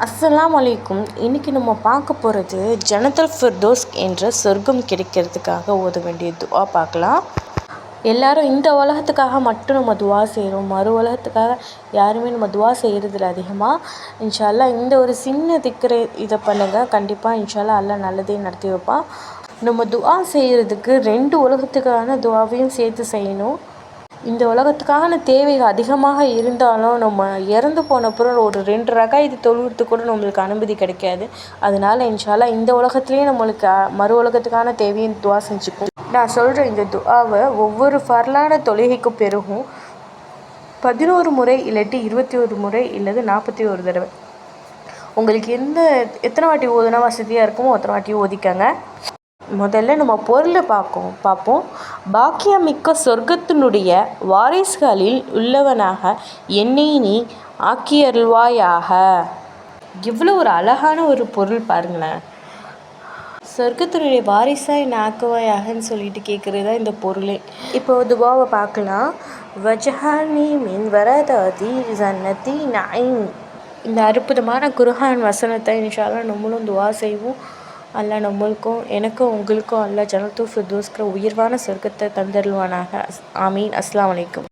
அஸ்ஸலாமு அலைக்கும். இன்றைக்கி நம்ம பார்க்க போகிறது ஜன்னத்துல் ஃபிர்தௌஸ் என்ற சொர்க்கம் கிடைக்கிறதுக்காக ஓத வேண்டிய துஆ பார்க்கலாம். எல்லாரும் இந்த உலகத்துக்காக மட்டும் நம்ம துஆ செய்கிறோம், மறு உலகத்துக்காக யாருமே நம்ம துஆ செய்கிறதில்ல அதிகமாக. இன்ஷா அல்லாஹ் இந்த ஒரு சின்ன திக்ரை இதை பண்ணுங்கள், கண்டிப்பாக இன்ஷா அல்லாஹ் அல்லாஹ் நல்லதே நடத்தி வைப்பான். நம்ம துஆ செய்கிறதுக்கு 2 உலகத்துக்கான துஆவையும் சேர்த்து செய்யணும். இந்த உலகத்துக்கான தேவைகள் அதிகமாக இருந்தாலும் நம்ம இறந்து போன அப்புறம் ஒரு 2 ரகாயத்து தொழுகிறதுக்கு கூட நம்மளுக்கு அனுமதி கிடைக்காது. அதனால் இன்ஷா அல்லாஹ் இந்த உலகத்துலேயே நம்மளுக்கு மறு உலகத்துக்கான தேவையும் துஆ செஞ்சுக்கும். நான் சொல்கிற இந்த துஆவை ஒவ்வொரு ஃபர்லான தொழுகைக்கும் பிறகும் 11 முறை இல்லாட்டி 21 முறை இல்லது 41 தடவை உங்களுக்கு எத்தனை வாட்டி ஓதுனா வசதியாக இருக்குமோ அத்தனை வாட்டி ஓதிக்கங்க. முதல்ல நம்ம பொருளை பார்ப்போம். பாக்கியமிக்க சொர்க்கத்தினுடைய வாரிசுகளில் உள்ளவனாக என்னை நீ ஆக்கியருள்வாயாக. இவ்வளோ ஒரு அழகான ஒரு பொருள் பாருங்களேன். சொர்க்கத்தினுடைய வாரிசாக என்னை ஆக்குவாயாகன்னு சொல்லிட்டு கேட்குறது தான் இந்த பொருளே. இப்போ துஆவை பார்க்கலாம். வஜஹல்னி மின் வரதாதி ஜன்னதி நঈம். இந்த அற்புதமான குர்ஆன் வசனத்தை இன்ஷா அல்லாஹ் நம்மளும் துஆ செய்வோம். அல்லாஹ் நம்மளுக்கும் எனக்கும் உங்களுக்கும் அல்லாஹ் ஜன்னத்துல் ஃபிர்தௌஸ்ங்கிற உயர்வான சொர்க்கத்தை தந்தருள்வானாக. ஆமீன். அஸ்ஸலாமு அலைக்கும்.